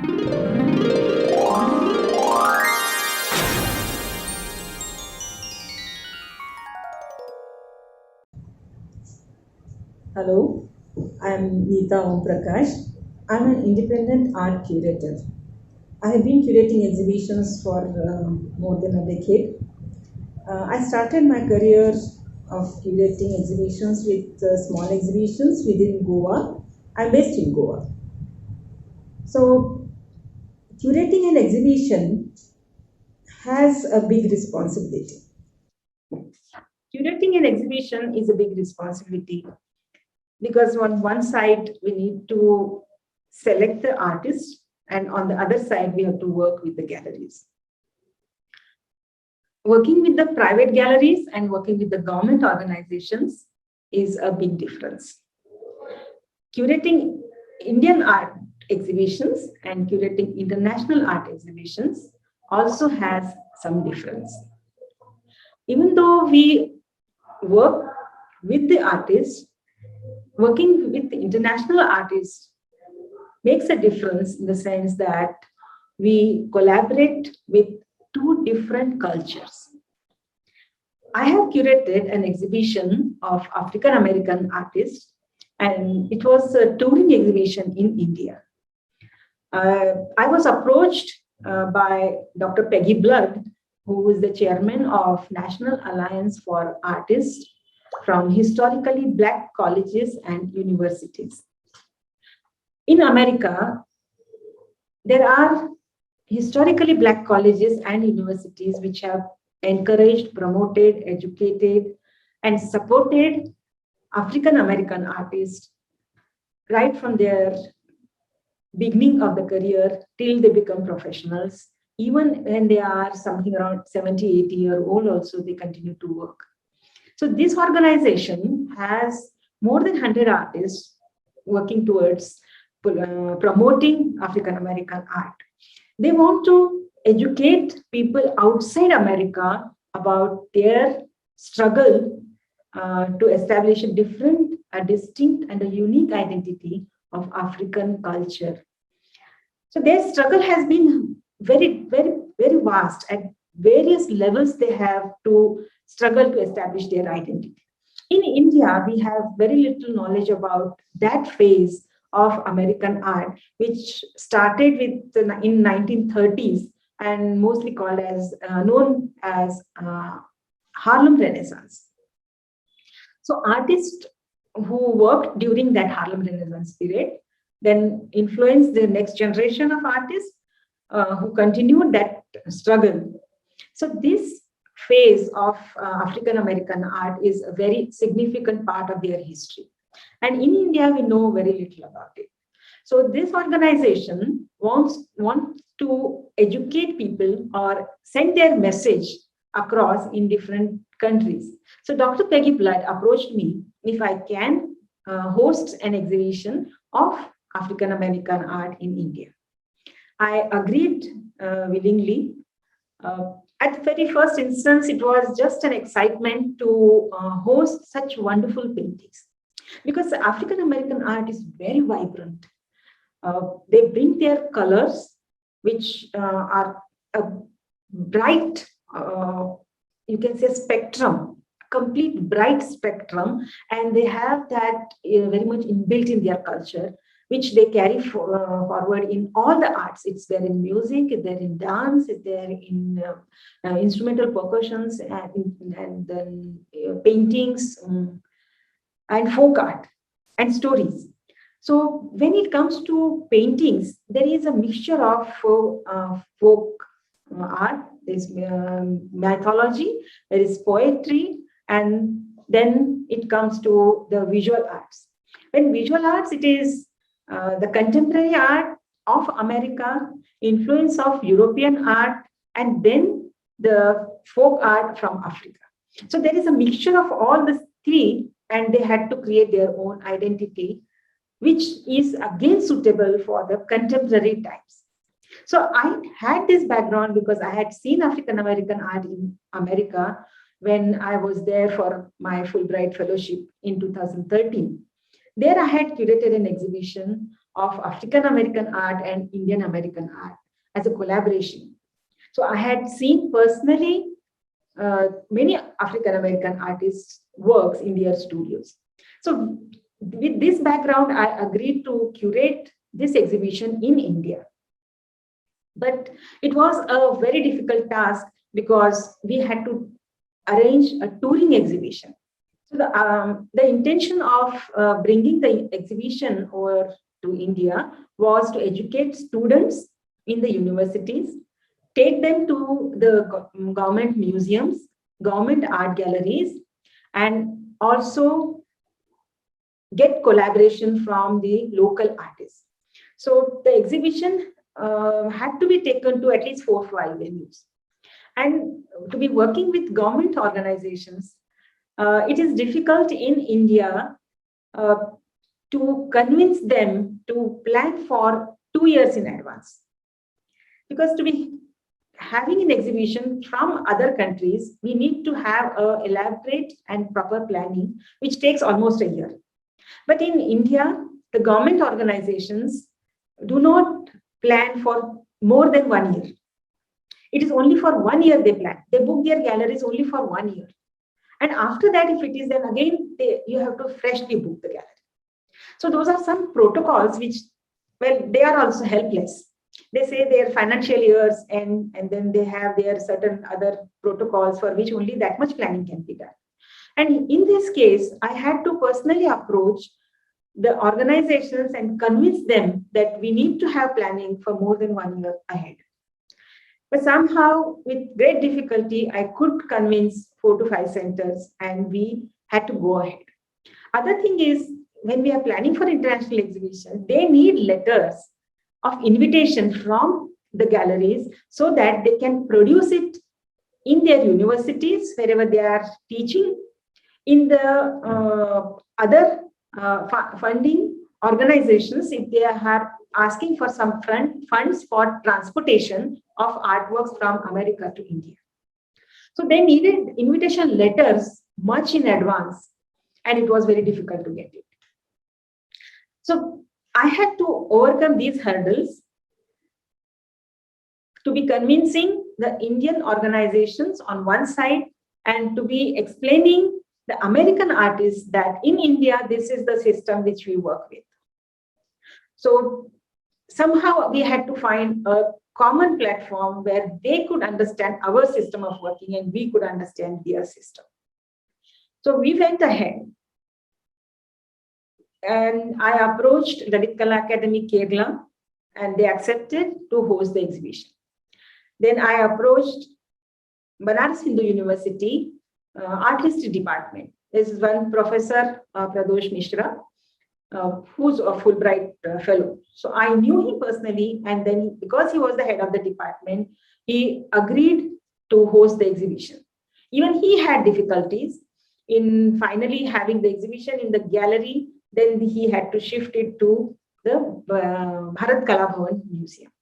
Hello, I'm Neeta Omprakash. I'm an independent art curator. I have been curating exhibitions for more than a decade. I started my career of curating exhibitions with small exhibitions within Goa. I'm based in Goa. So, curating an exhibition has a big responsibility. Curating an exhibition is a big responsibility because on one side we need to select the artist, and on the other side we have to work with the galleries. Working with the private galleries and working with the government organizations is a big difference. Curating Indian art exhibitions and curating international art exhibitions also has some difference. Even though we work with the artists, working with the international artists makes a difference in the sense that we collaborate with two different cultures. I have curated an exhibition of African American artists, and it was a touring exhibition in India. I was approached by Dr. Peggy Blood, who is the chairman of National Alliance for Artists from historically Black colleges and universities. In America, there are historically Black colleges and universities which have encouraged, promoted, educated, and supported African American artists right from their beginning of the career till they become professionals. Even when they are something around 70, 80-year old, also they continue to work. So this organization has more than 100 artists working towards promoting African American art. They want to educate people outside America about their struggle to establish a different, a distinct, and a unique identity of African culture. So their struggle has been very, very, very vast. At various levels, they have to struggle to establish their identity. In India, we have very little knowledge about that phase of American art, which started with in 1930s and mostly called as known as Harlem Renaissance. So artists who worked during that Harlem Renaissance period then influenced the next generation of artists who continued that struggle. So this phase of African American art is a very significant part of their history. And in India, we know very little about it. So this organization wants to educate people or send their message across in different countries. So Dr. Peggy Blood approached me if I can host an exhibition of African American art in India. I agreed willingly. At the very first instance, it was just an excitement to host such wonderful paintings because African American art is very vibrant. They bring their colors, which are a bright, you can say, spectrum, complete bright spectrum, and they have that very much inbuilt in their culture, which they carry forward in all the arts. It's there in music, it's there in dance, it's there in instrumental percussions, and then paintings, and folk art and stories. So when it comes to paintings, there is a mixture of folk art, there's mythology, there is poetry, and then it comes to the visual arts. When visual arts, it is the contemporary art of America, influence of European art, and then the folk art from Africa. So there is a mixture of all the three, and they had to create their own identity, which is again suitable for the contemporary times. So I had this background because I had seen African American art in America when I was there for my Fulbright fellowship in 2013. There I had curated an exhibition of African American art and Indian American art as a collaboration. So I had seen personally many African American artists' works in their studios. So with this background, I agreed to curate this exhibition in India. But it was a very difficult task because we had to arrange a touring exhibition. So the intention of bringing the exhibition over to India was to educate students in the universities, take them to the government museums, government art galleries, and also get collaboration from the local artists. So the exhibition had to be taken to at least 4 or 5 venues. And to be working with government organizations, it is difficult in India to convince them to plan for 2 years in advance. Because to be having an exhibition from other countries, we need to have an elaborate and proper planning, which takes almost a year. But in India, the government organizations do not plan for more than 1 year. It is only for 1 year they plan. They book their galleries only for 1 year. And after that, if it is then again, you have to freshly book the gallery. So those are some protocols which, well, they are also helpless. They say their financial years and then they have their certain other protocols for which only that much planning can be done. And in this case, I had to personally approach the organizations and convince them that we need to have planning for more than 1 year ahead. But somehow, with great difficulty, I could convince 4 to 5 centers and we had to go ahead. Other thing is, when we are planning for international exhibition, they need letters of invitation from the galleries so that they can produce it in their universities, wherever they are teaching, in the other funding organizations, if they are asking for some funds for transportation of artworks from America to India. So they needed invitation letters much in advance, and it was very difficult to get it. So I had to overcome these hurdles to be convincing the Indian organizations on one side and to be explaining the American artists that in India, this is the system which we work with. So somehow we had to find a common platform where they could understand our system of working and we could understand their system. So we went ahead and I approached Lalit Kala Academy Kerala and they accepted to host the exhibition. Then I approached Banaras Hindu University Art History Department. This is one professor, Pradosh Mishra, who's a Fulbright fellow. So I knew him personally, and then because he was the head of the department, he agreed to host the exhibition. Even he had difficulties in finally having the exhibition in the gallery. Then he had to shift it to the Bharat Kala Bhavan Museum.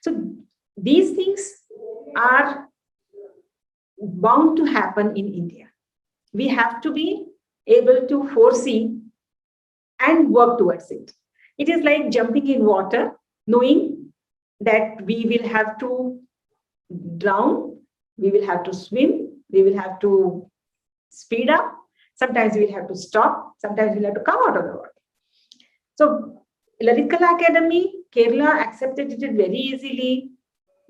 So these things are bound to happen in India. We have to be able to foresee and work towards it. It is like jumping in water, knowing that we will have to drown, we will have to swim, we will have to speed up, sometimes we will have to stop, sometimes we'll have to come out of the water. So Lalit Kala Academy, Kerala accepted it very easily.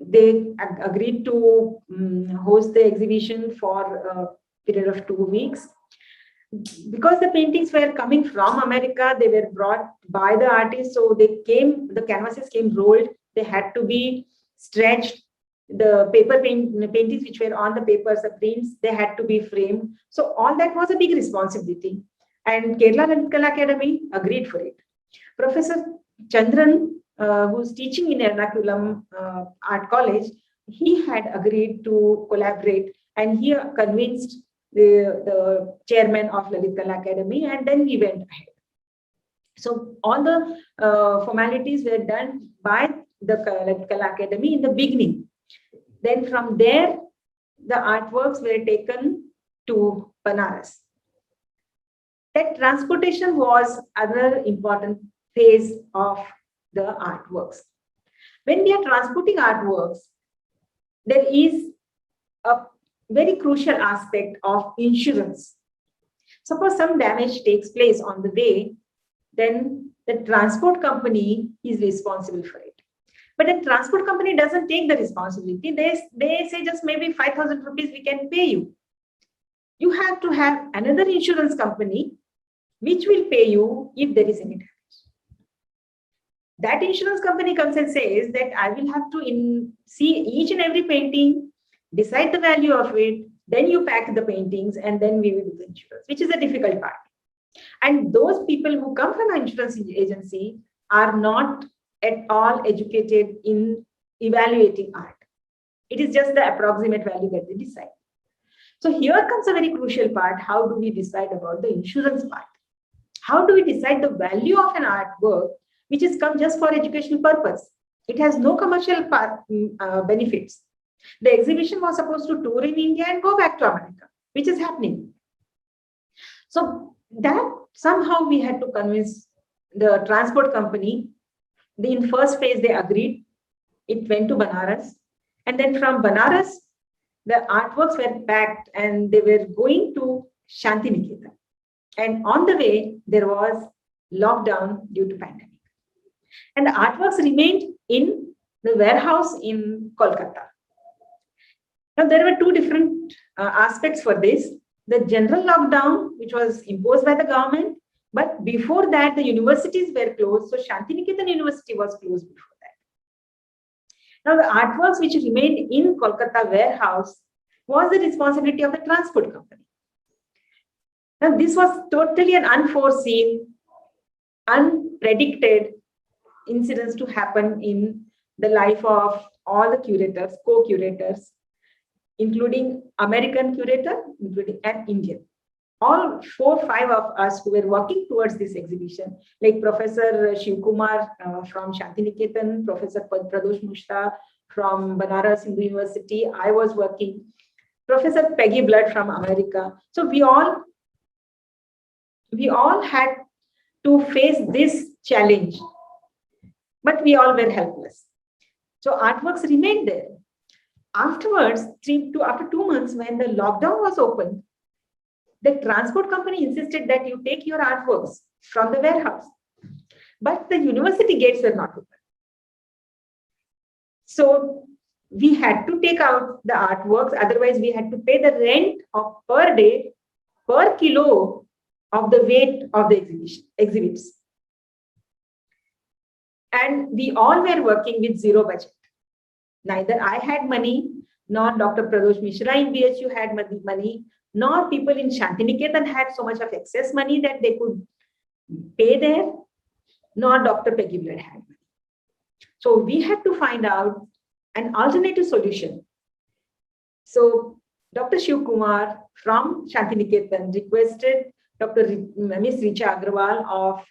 They agreed to host the exhibition for a period of 2 weeks. Because the paintings were coming from America, they were brought by the artists. So the canvases came rolled. They had to be stretched. The paintings which were on the papers, the prints, they had to be framed. So all that was a big responsibility. And Kerala Lalit Kala Academy agreed for it. Professor Chandran, who's teaching in Ernakulam Art College, he had agreed to collaborate and he convinced the chairman of Lalit Kala Academy, and then we went ahead. So all the formalities were done by the Lalit Kala Academy in the beginning. Then from there, the artworks were taken to Banaras. That transportation was another important phase of the artworks. When we are transporting artworks, there is a very crucial aspect of insurance. Suppose some damage takes place on the way, then the transport company is responsible for it. But the transport company doesn't take the responsibility. They say just maybe 5,000 rupees we can pay you. You have to have another insurance company which will pay you if there is any damage. That insurance company comes and says that I will have to see each and every painting, decide the value of it, then you pack the paintings, and then we will do the insurance, which is a difficult part. And those people who come from an insurance agency are not at all educated in evaluating art. It is just the approximate value that they decide. So here comes a very crucial part. How do we decide about the insurance part? How do we decide the value of an artwork which has come just for educational purpose? It has no commercial benefits. The exhibition was supposed to tour in India and go back to America, which is happening. So that somehow we had to convince the transport company. In first phase, they agreed. It went to Banaras. And then from Banaras, the artworks were packed and they were going to Shantiniketan. And on the way, there was lockdown due to pandemic. And the artworks remained in the warehouse in Kolkata. Now, there were two different aspects for this. The general lockdown, which was imposed by the government, but before that, the universities were closed. So Shantiniketan University was closed before that. Now, the artworks which remained in Kolkata warehouse was the responsibility of the transport company. Now, this was totally an unforeseen, unpredicted incidents to happen in the life of all the curators, co-curators, including American curator, including an Indian. All 4 or 5 of us who were working towards this exhibition, like Professor Shiv Kumar from Shantiniketan, Professor Pradosh Mushta from Banaras Hindu University, I was working, Professor Peggy Blood from America. So we all had to face this challenge, but we all were helpless. So artworks remained there. Afterwards, after 2 months, when the lockdown was opened, the transport company insisted that you take your artworks from the warehouse. But the university gates were not open. So we had to take out the artworks. Otherwise, we had to pay the rent of per day, per kilo of the weight of the exhibits. And we all were working with zero budget. Neither I had money, nor Dr. Pradosh Mishra in BHU had money, nor people in Shantiniketan had so much of excess money that they could pay there, nor Dr. Peggy Blood had money. So we had to find out an alternative solution. So Dr. Shiv Kumar from Shantiniketan requested Dr. Ms. Richa Agrawal of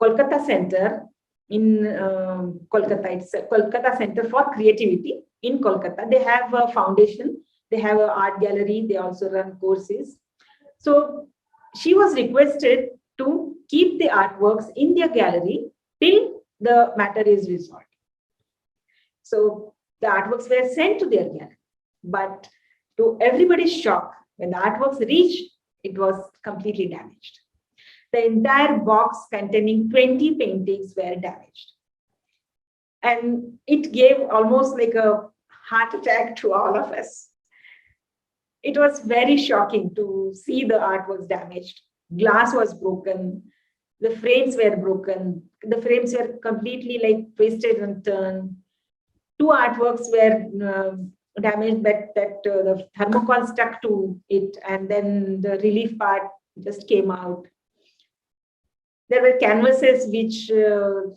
Kolkata Center in Kolkata itself, Kolkata Center for Creativity in Kolkata. They have a foundation, they have an art gallery, they also run courses. So she was requested to keep the artworks in their gallery till the matter is resolved. So the artworks were sent to their gallery, but to everybody's shock, when the artworks reached, it was completely damaged. The entire box containing 20 paintings were damaged. And it gave almost like a heart attack to all of us. It was very shocking to see the artworks damaged. Glass was broken. The frames were broken. The frames were completely like twisted and turned. 2 artworks were damaged, but the thermocol stuck to it, and then the relief part just came out. There were canvases which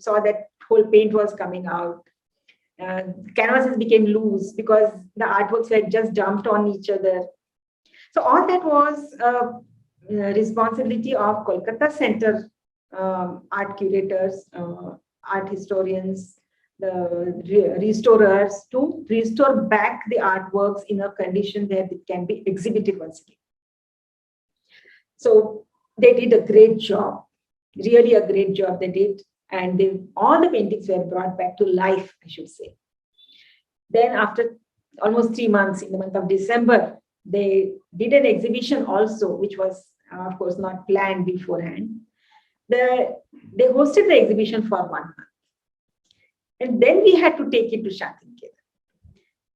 saw that whole paint was coming out. Canvases became loose because the artworks were just dumped on each other. So all that was responsibility of Kolkata Center art curators, art historians, the restorers to restore back the artworks in a condition where it can be exhibited once again. So they did a great job, really a great job they did. and all the paintings were brought back to life, I should say. Then after almost 3 months, in the month of December, they did an exhibition also, which was, of course, not planned beforehand. They hosted the exhibition for 1 month. And then we had to take it to Shantiniketan.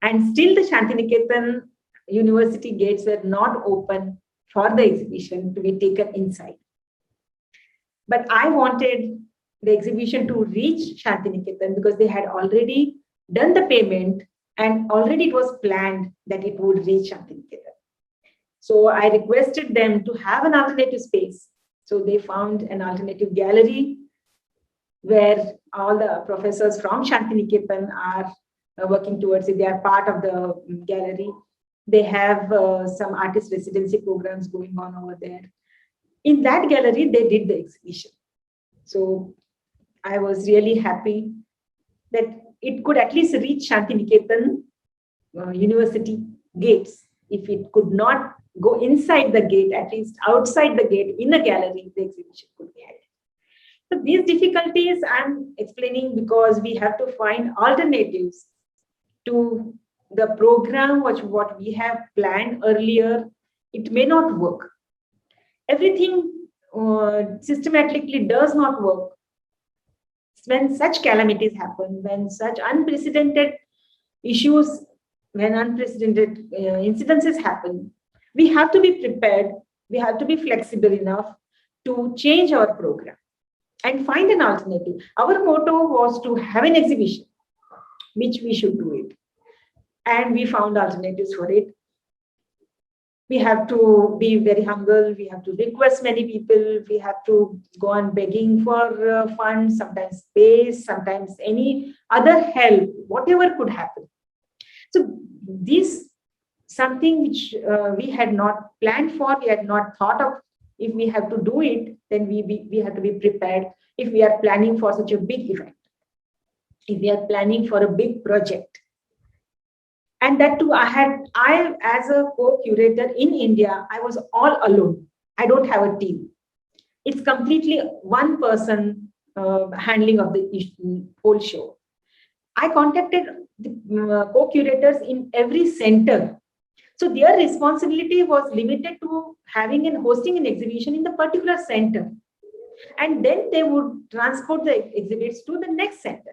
And still the Shantiniketan University gates were not open for the exhibition to be taken inside. But I wanted the exhibition to reach Shantiniketan because they had already done the payment and already it was planned that it would reach Shantiniketan. So I requested them to have an alternative space. So they found an alternative gallery where all the professors from Shantiniketan are working towards it. They are part of the gallery. They have some artist residency programs going on over there. In that gallery, they did the exhibition. So I was really happy that it could at least reach Shantiniketan University gates. If it could not go inside the gate, at least outside the gate in a gallery, the exhibition could be held. So these difficulties I'm explaining because we have to find alternatives to the program what we have planned earlier. It may not work. Everything systematically does not work. When such calamities happen, when such unprecedented issues, when unprecedented incidences happen, we have to be prepared. We have to be flexible enough to change our program and find an alternative. Our motto was to have an exhibition, which we should do it. And we found alternatives for it. We have to be very humble. We have to request many people. We have to go on begging for funds, sometimes space, sometimes any other help, whatever could happen. So this something which we had not planned for, we had not thought of. If we have to do it, then we have to be prepared. If we are planning for such a big event, if we are planning for a big project. And that too, I as a co-curator in India, I was all alone. I don't have a team. It's completely one person handling of the whole show. I contacted the co-curators in every center. So their responsibility was limited to having and hosting an exhibition in the particular center. And then they would transport the exhibits to the next center.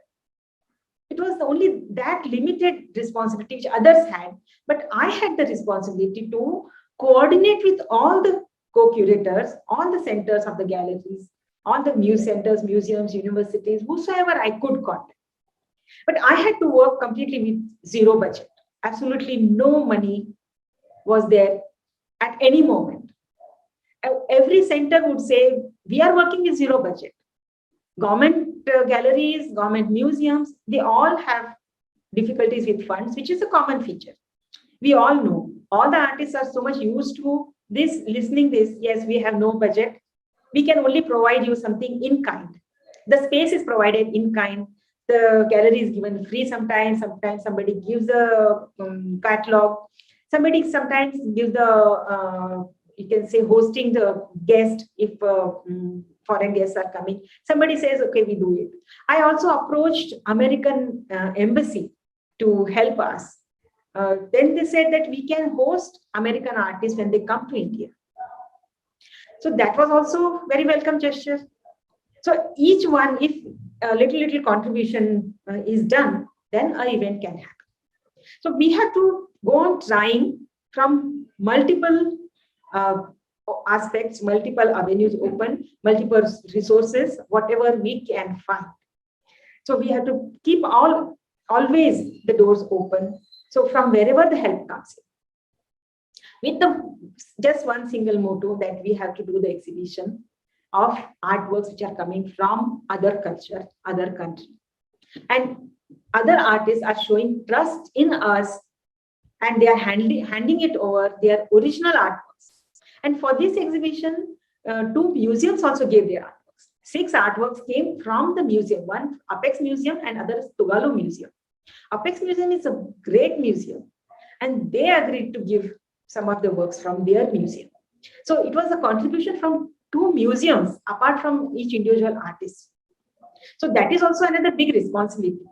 It was only that limited responsibility which others had, but I had the responsibility to coordinate with all the co-curators, all the centers of the galleries, all the centers, museums, universities, whosoever I could contact. But I had to work completely with zero budget. Absolutely no money was there at any moment. Every center would say, we are working with zero budget. Government galleries, government museums, they all have difficulties with funds, which is a common feature. We all know. All the artists are so much used to this, listening this, yes, we have no budget. We can only provide you something in kind. The space is provided in kind. The gallery is given free sometimes somebody gives a catalog. Somebody sometimes gives the, you can say, hosting the guest if foreign guests are coming. Somebody says, okay, we do it. I also approached American embassy to help us. Then they said that we can host American artists when they come to India. So that was also very welcome gesture. So each one, if a little contribution is done, then an event can happen. So we have to go on trying from multiple aspects, multiple avenues open, multiple resources, whatever we can find. So we have to keep always the doors open. So from wherever the help comes in. With just one single motto that we have to do the exhibition of artworks which are coming from other culture, other country. And other artists are showing trust in us and they are handing it over their original artworks. And for this exhibition, 2 museums also gave their artworks. 6 artworks came from the museum, one Apex Museum and other Tuvalu Museum. Apex Museum is a great museum and they agreed to give some of the works from their museum. So it was a contribution from 2 museums apart from each individual artist. So that is also another big responsibility.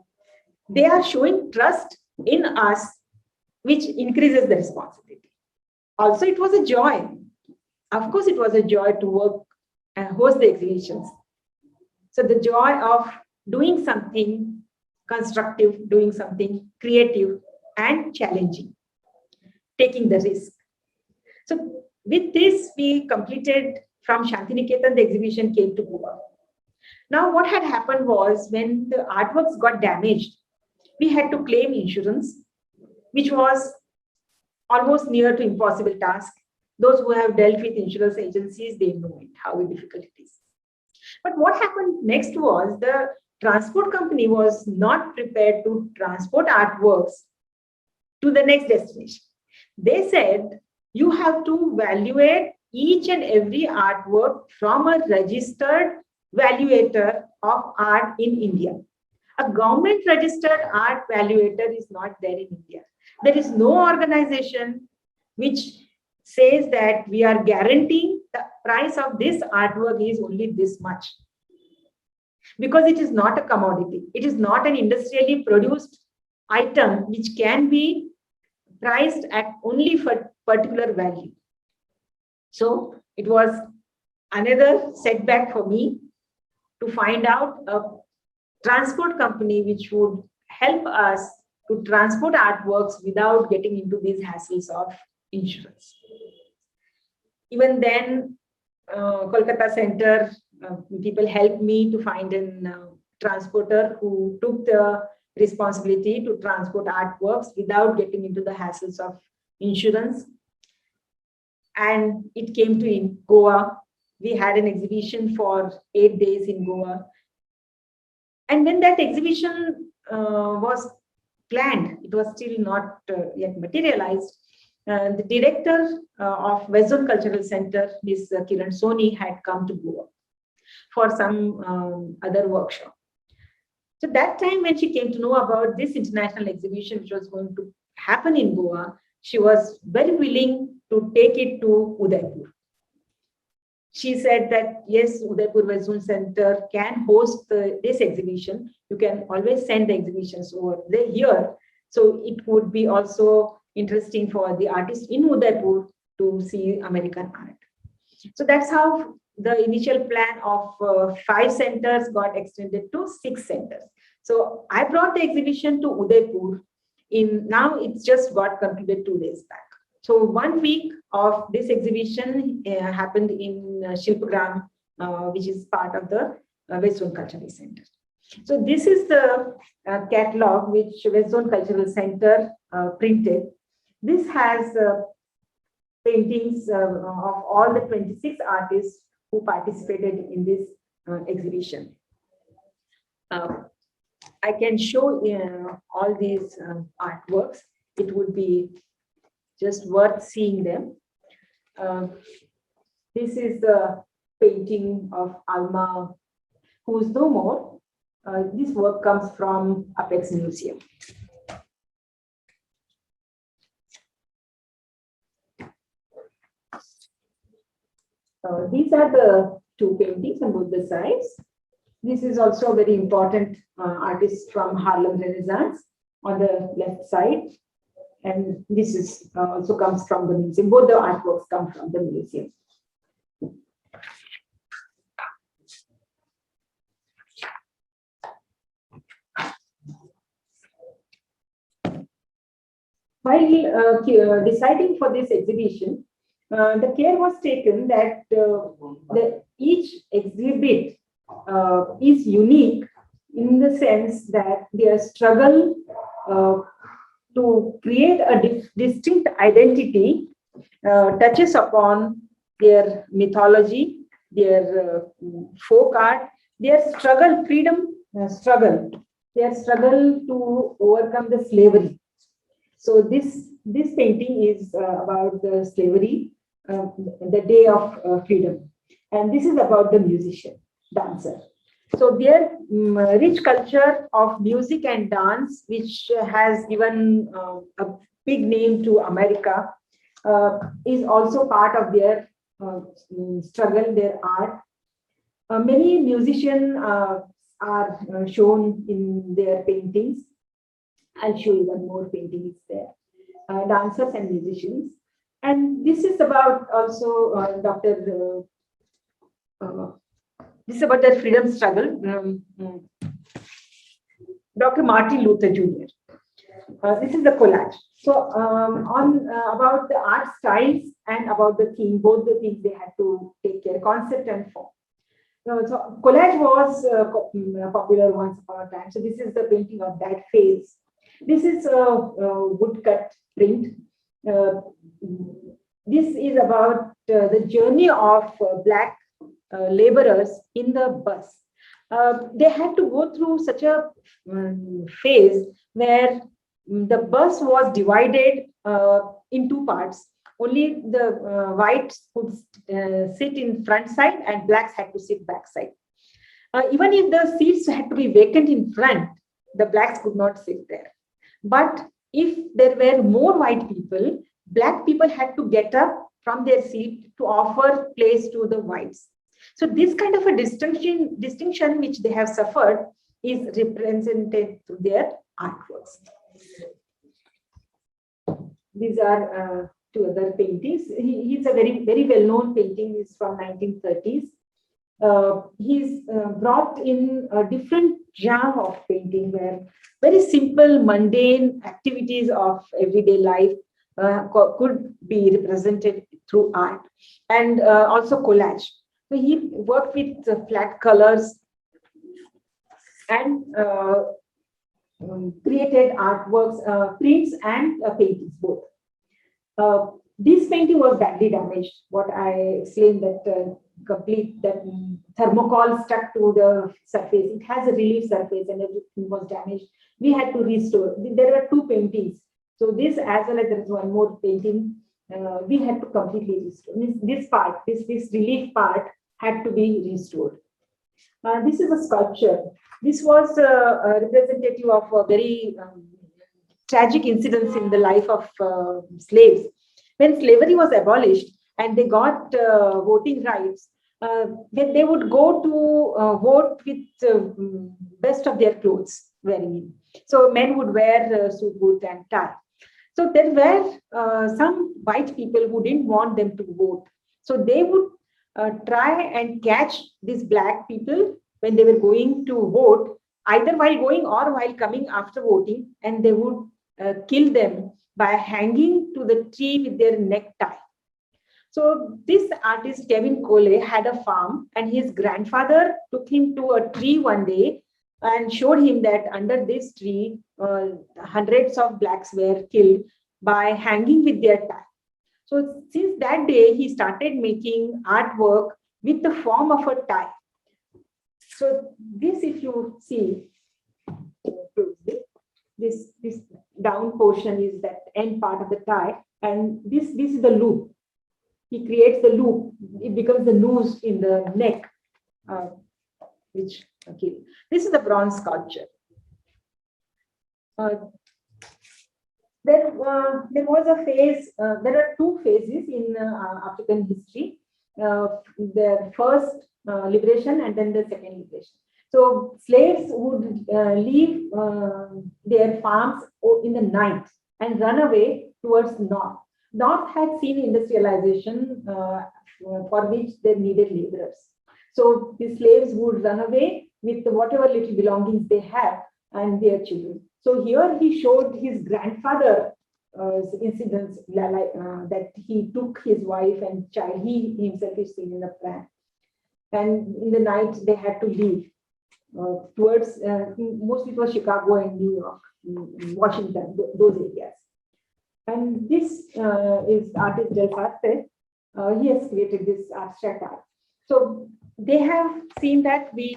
They are showing trust in us, which increases the responsibility. Also, it was a joy. Of course, it was a joy to work and host the exhibitions. So the joy of doing something constructive, doing something creative and challenging, taking the risk. So with this, we completed from Shantiniketan, the exhibition came to Goa. Now, what had happened was when the artworks got damaged, we had to claim insurance, which was almost near to impossible task. Those who have dealt with insurance agencies, they know it, how difficult it is. But what happened next was the transport company was not prepared to transport artworks to the next destination. They said, you have to evaluate each and every artwork from a registered valuator of art in India. A government registered art valuator is not there in India. There is no organization which says that we are guaranteeing the price of this artwork is only this much. Because it is not a commodity. It is not an industrially produced item which can be priced at only for particular value. So it was another setback for me to find out a transport company which would help us to transport artworks without getting into these hassles of insurance. Even then, Kolkata Center, people helped me to find a transporter who took the responsibility to transport artworks without getting into the hassles of insurance. And it came to Goa. We had an exhibition for 8 days in Goa. And when that exhibition was planned, it was still not yet materialized. The director of westzonecultural centre, Ms. Kiran Soni, had come to Goa for some other workshop. So that time when she came to know about this international exhibition which was going to happen in Goa, she was very willing to take it to Udaipur. She said that, yes, Udaipur Westzone Centre can host this exhibition. You can always send the exhibitions over there here. So it would be also interesting for the artists in Udaipur to see American art. So that's how the initial plan of 5 centers got extended to 6 centers. So I brought the exhibition to Udaipur. Now it's just got completed 2 days back. So 1 week of this exhibition happened in Shilpagram, which is part of the Westzone Cultural Center. So this is the catalog which Westzone Cultural Center printed. This has paintings of all the 26 artists who participated in this exhibition. I can show all these artworks. It would be just worth seeing them. This is the painting of Alma, who's no more. This work comes from Apex Museum. These are the 2 paintings on both the sides. This is also a very important artist from Harlem Renaissance on the left side. And this is also comes from the museum. Both the artworks come from the museum. While deciding for this exhibition, the care was taken that each exhibit is unique in the sense that their struggle to create a distinct identity touches upon their mythology, their folk art, their struggle, struggle, their struggle to overcome the slavery. So this painting is about the slavery, the day of freedom. And this is about the musician, dancer. So their rich culture of music and dance, which has given a big name to America, is also part of their struggle, their art. Many musicians are shown in their paintings. I'll show you one more painting is there. Dancers and musicians. And this is about also this is about the freedom struggle. Dr. Martin Luther Jr. This is the collage. So on about the art styles and about the theme, both the things they had to take care, concept and form. So collage was popular once upon a time. So this is the painting of that phase. This is a woodcut print. This is about the journey of black laborers in the bus. They had to go through such a phase where the bus was divided in two parts. Only the whites could sit in front side and blacks had to sit back side. Even if the seats had to be vacant in front, the blacks could not sit there. But if there were more white people, black people had to get up from their seat to offer place to the whites. So this kind of a distinction which they have suffered is represented through their artworks. These are two other paintings. He's a very well-known painting. It's from 1930s. He's brought in a different genre of painting where very simple, mundane activities of everyday life could be represented through art, and also collage. So he worked with flat colors and created artworks, prints and paintings both. This painting was badly damaged. What I explained that that thermocol stuck to the surface. It has a relief surface and everything was damaged. We had to restore. There were two paintings. So this as well as there is one more painting. We had to completely restore. This part, this relief part had to be restored. This is a sculpture. This was a representative of a very tragic incidents in the life of slaves. When slavery was abolished and they got voting rights, then they would go to vote with best of their clothes wearing it. So men would wear suit, boot and tie. So there were some white people who didn't want them to vote. So they would try and catch these black people when they were going to vote, either while going or while coming after voting, and they would kill them by hanging to the tree with their necktie. So this artist, Kevin Cole, had a farm, and his grandfather took him to a tree one day and showed him that under this tree, hundreds of blacks were killed by hanging with their tie. So since that day, he started making artwork with the form of a tie. So this, if you see, this down portion is that end part of the tie, and this is the loop. He creates the loop. It becomes the noose in the neck, which okay. This is the bronze sculpture. There was a phase. There are two phases in African history. The first liberation and then the second liberation. So slaves would leave their farms in the night and run away towards north. North had seen industrialization for which they needed laborers. So the slaves would run away with whatever little belongings they have and their children. So here he showed his grandfather incidents that he took his wife and child. He himself is seen in the pram. And in the night they had to leave towards mostly for Chicago and New York, Washington, those areas. And this is artist Del Parte. He has created this abstract art. So they have seen that they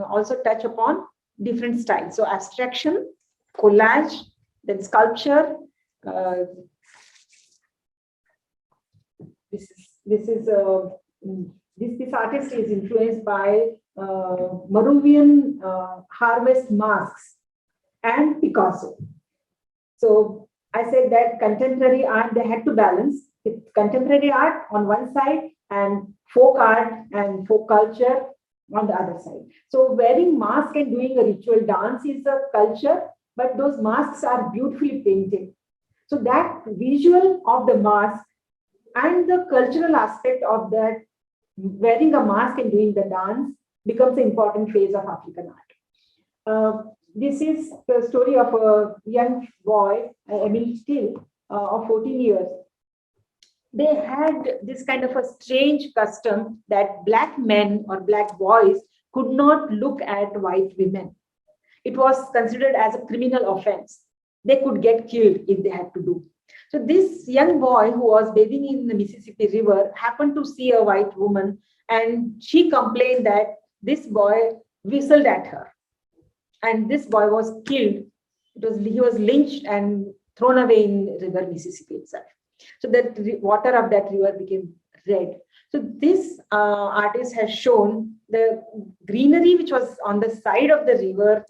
also touch upon different styles. So abstraction, collage, then sculpture. This artist is influenced by Maruvian harvest masks and Picasso. So I said that contemporary art, they had to balance with contemporary art on one side and folk art and folk culture on the other side. So wearing mask and doing a ritual dance is a culture, but those masks are beautifully painted. So that visual of the mask and the cultural aspect of that, wearing a mask and doing the dance, becomes an important phase of African art. This is the story of a young boy, Emil Still, of 14 years. They had this kind of a strange custom that black men or black boys could not look at white women. It was considered as a criminal offense. They could get killed if they had to do. So this young boy who was bathing in the Mississippi River happened to see a white woman, and she complained that this boy whistled at her, and this boy was killed. He was lynched and thrown away in river Mississippi itself. So that water of that river became red. So this artist has shown the greenery which was on the side of the river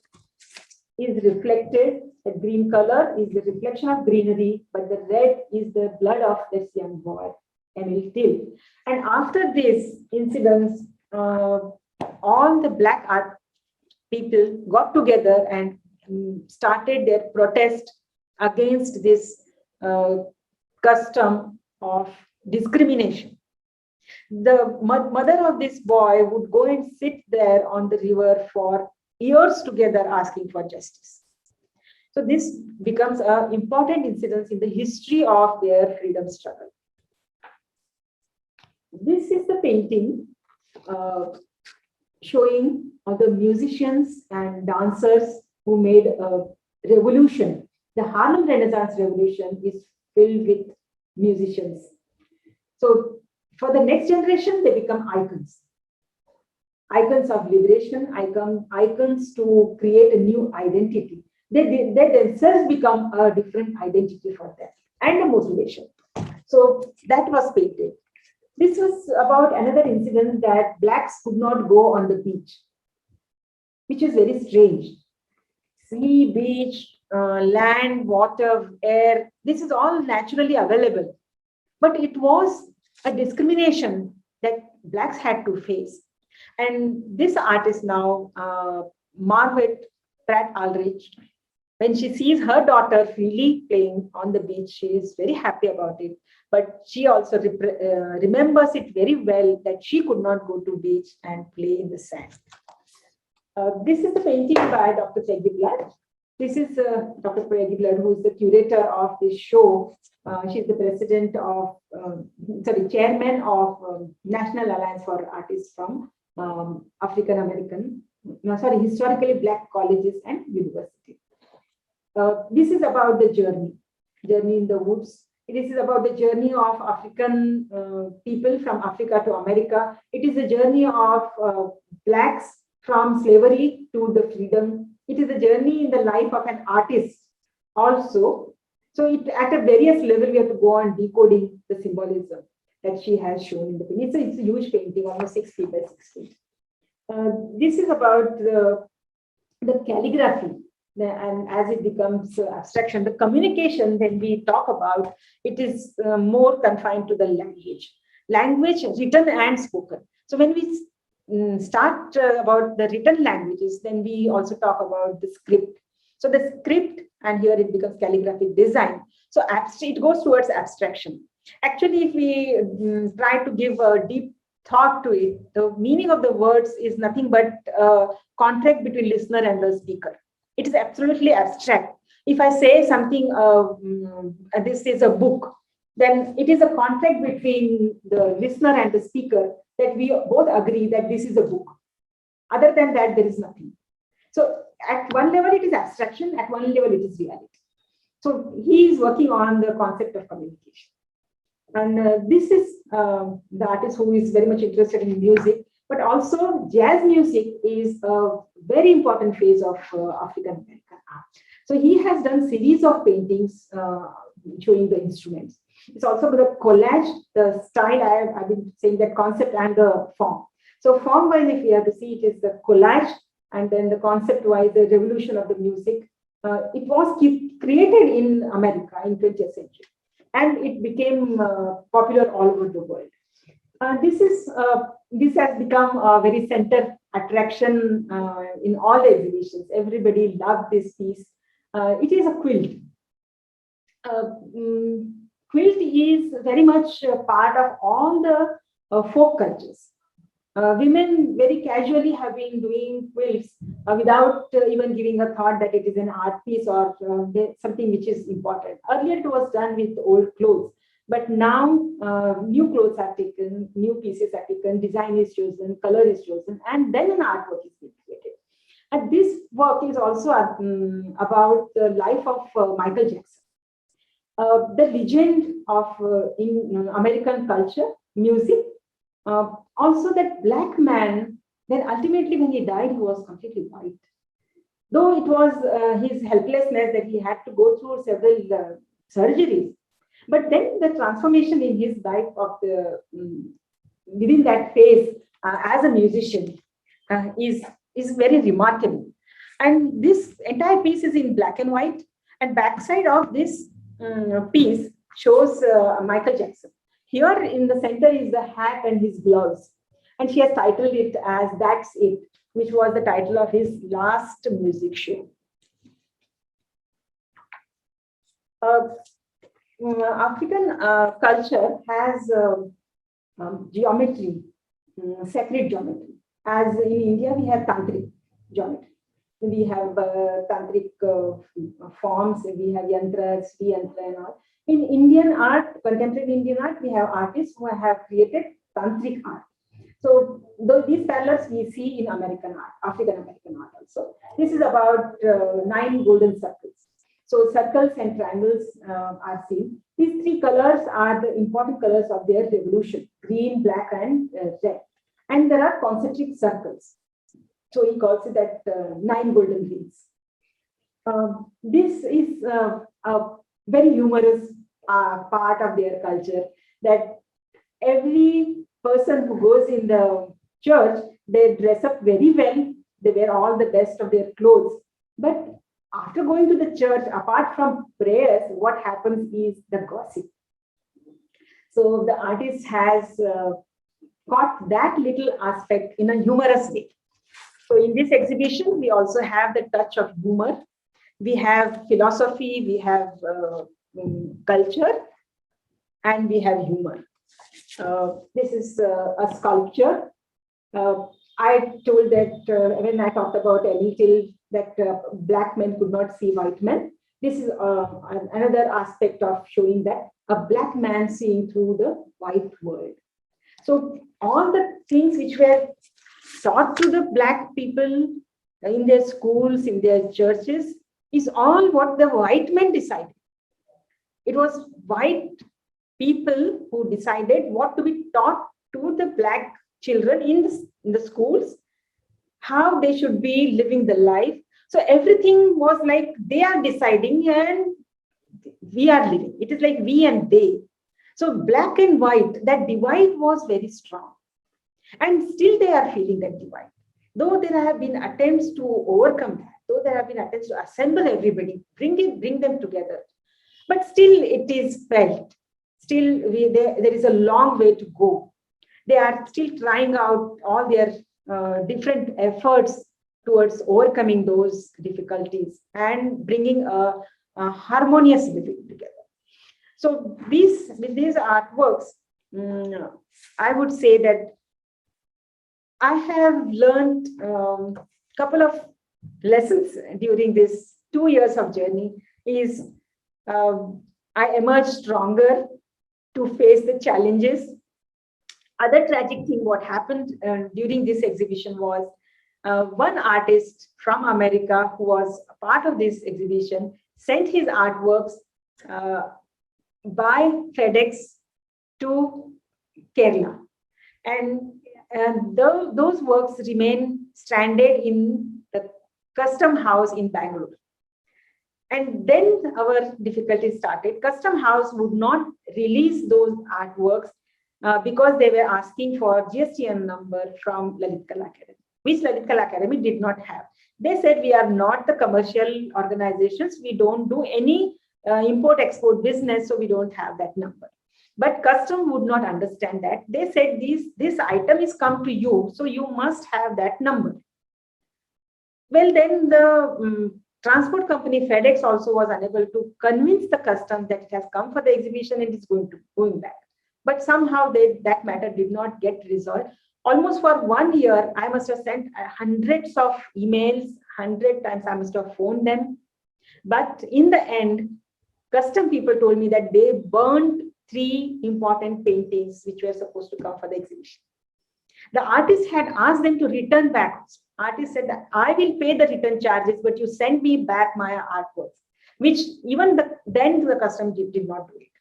is reflected. The green color is the reflection of greenery, but the red is the blood of this young boy, Emil Till. And after this incident, all the black art people got together and started their protest against this custom of discrimination. The mother of this boy would go and sit there on the river for years together asking for justice. So this becomes an important incident in the history of their freedom struggle. This is the painting showing the musicians and dancers who made a revolution. The Harlem Renaissance revolution is filled with musicians. So for the next generation, they become icons. Icons of liberation, icons to create a new identity. They themselves become a different identity for them and a motivation. So that was painted. This was about another incident that blacks could not go on the beach, which is very strange. Sea, beach, land, water, air, this is all naturally available. But it was a discrimination that blacks had to face. And this artist now, Margaret Pratt Aldrich, when she sees her daughter freely playing on the beach, she is very happy about it. But she also remembers it very well that she could not go to beach and play in the sand. This is the painting by Dr. Peggy Blood. This is Dr. Peggy Blood, who is the curator of this show. She's the president of, chairman of National Alliance for Artists from historically black colleges and universities. This is about the journey in the woods. This is about the journey of African people from Africa to America. It is a journey of blacks from slavery to the freedom. It is a journey in the life of an artist also. So at a various level, we have to go on decoding the symbolism that she has shown in the painting. It's a huge painting, almost 6 feet by 6 feet. This is about the calligraphy. And as it becomes abstraction, the communication, when we talk about, it is more confined to the language written and spoken. So when we start about the written languages, then we also talk about the script. So the script, and here it becomes calligraphic design. So it goes towards abstraction. Actually, if we try to give a deep thought to it, the meaning of the words is nothing but a contract between listener and the speaker. It is absolutely abstract. If I say something, this is a book, then it is a contract between the listener and the speaker that we both agree that this is a book. Other than that, there is nothing. So at one level, it is abstraction. At one level, it is reality. So he is working on the concept of communication. And this is the artist who is very much interested in music, but also jazz music is a very important phase of African American art. So he has done series of paintings showing the instruments. It's also the collage, the style. I've been saying that concept and the form. So form-wise, if we have to see, it is the collage, and then the concept-wise, the revolution of the music. It was created in America in 20th century, and it became popular all over the world. This has become a very center attraction in all the exhibitions. Everybody loved this piece. It is a quilt. Quilt is very much a part of all the folk cultures. Women very casually have been doing quilts without even giving a thought that it is an art piece or something which is important. Earlier, it was done with old clothes, but now new clothes are taken, new pieces are taken, design is chosen, color is chosen, and then an artwork is being created. And this work is also about the life of Michael Jackson. The legend of in American culture, music, also that black man, then ultimately when he died, he was completely white. Though it was his helplessness that he had to go through several surgeries, but then the transformation in his life of the within that phase as a musician is very remarkable. And this entire piece is in black and white, and backside of this piece shows Michael Jackson. Here in the center is the hat and his gloves. And she has titled it as That's It, which was the title of his last music show. African culture has geometry, sacred geometry. As in India, we have tantric geometry. We have tantric forms, we have yantras, yantra and all. In Indian art, contemporary Indian art, we have artists who have created tantric art. So these parallels we see in American art, African American art also. This is about 9 golden circles. So circles and triangles are seen. These 3 colors are the important colors of their revolution: green, black, and red. And there are concentric circles. So he calls it that 9 golden rings. This is a very humorous part of their culture, that every person who goes in the church, they dress up very well, they wear all the best of their clothes. But after going to the church, apart from prayers, what happens is the gossip. So the artist has got that little aspect in a humorous way. So in this exhibition, we also have the touch of humor. We have philosophy, we have culture, and we have humor. This is a sculpture. I told that when I talked about Ellie Till, that black men could not see white men. This is another aspect of showing that a black man seeing through the white world. So all the things which were taught to the black people in their schools, in their churches, is all what the white men decided. It was white people who decided what to be taught to the black children in the schools, how they should be living the life. So everything was like they are deciding and we are living. It is like we and they. So black and white, that divide was very strong. And still they are feeling that divide. Though there have been attempts to overcome that, though there have been attempts to assemble everybody, bring them together, but still it is felt. Still there is a long way to go. They are still trying out all their different efforts towards overcoming those difficulties and bringing a harmonious living together. So with these artworks, I would say that I have learned a couple of lessons during this 2 years of journey. Is I emerged stronger to face the challenges. Other tragic thing what happened during this exhibition was one artist from America who was a part of this exhibition sent his artworks by FedEx to Kerala. And those works remain stranded in the custom house in Bangalore. And then our difficulty started. Custom house would not release those artworks because they were asking for GSTN number from Lalit Kala Academy, which Lalit Kala Academy did not have. They said, we are not the commercial organizations. We don't do any import-export business, so we don't have that number. But custom would not understand that. They said this item is come to you, so you must have that number. Well, then the transport company FedEx also was unable to convince the custom that it has come for the exhibition and is going back. But somehow that matter did not get resolved. Almost for 1 year, I must have sent hundreds of emails, 100 times I must have phoned them. But in the end, custom people told me that they burned 3 important paintings which were supposed to come for the exhibition. The artist had asked them to return back. Artist said that I will pay the return charges, but you send me back my artworks, which even then the custom did not do it.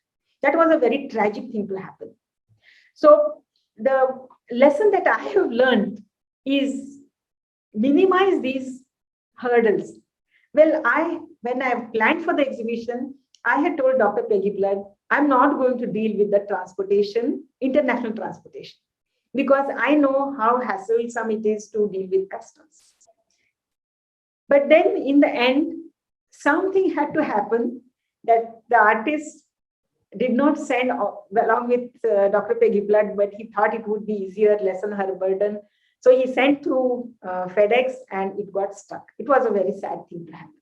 That was a very tragic thing to happen. So the lesson that I have learned is minimize these hurdles. Well, when I planned for the exhibition, I had told Dr. Peggy Blood, I'm not going to deal with the transportation, international transportation, because I know how hassle-some it is to deal with customs. But then in the end, something had to happen that the artist did not send along with Dr. Peggy Blood, but he thought it would be easier, lessen her burden. So he sent through FedEx and it got stuck. It was a very sad thing to happen.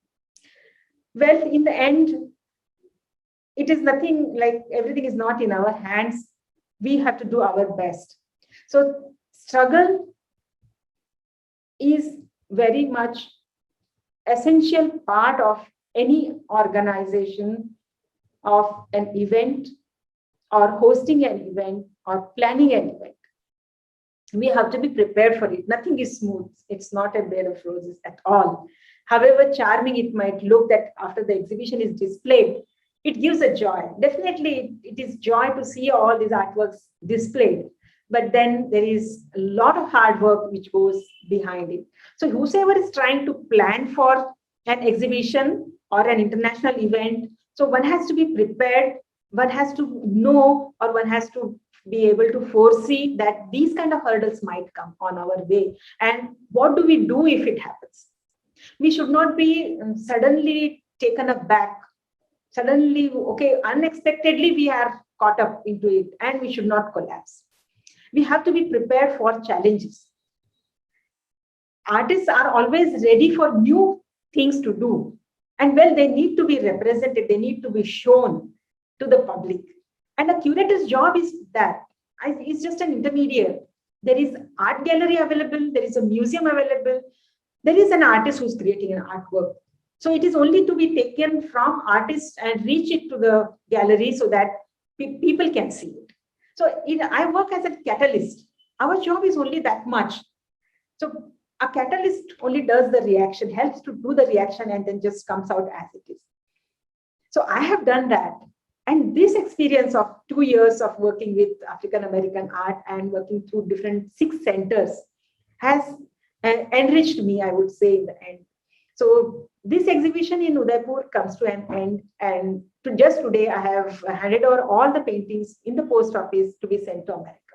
Well, in the end, it is nothing like everything is not in our hands. We have to do our best. So struggle is very much essential part of any organization of an event or hosting an event or planning an event. We have to be prepared for it. Nothing is smooth. It's not a bed of roses at all. However charming it might look that after the exhibition is displayed, it gives a joy. Definitely, it is joy to see all these artworks displayed. But then there is a lot of hard work which goes behind it. So whosoever is trying to plan for an exhibition or an international event, so one has to be prepared, one has to know, or one has to be able to foresee that these kind of hurdles might come on our way. And what do we do if it happens? We should not be suddenly taken aback. Suddenly, okay, unexpectedly we are caught up into it and we should not collapse. We have to be prepared for challenges. Artists are always ready for new things to do. And well, they need to be represented, they need to be shown to the public. And a curator's job is that. It's just an intermediate. There is art gallery available, there is a museum available, there is an artist who's creating an artwork. So it is only to be taken from artists and reach it to the gallery so that people can see it. So I work as a catalyst. Our job is only that much. So a catalyst only does the reaction, helps to do the reaction and then just comes out as it is. So I have done that. And this experience of 2 years of working with African American art and working through different 6 centers has enriched me, I would say, in the end. So this exhibition in Udaipur comes to an end. And just today, I have handed over all the paintings in the post office to be sent to America.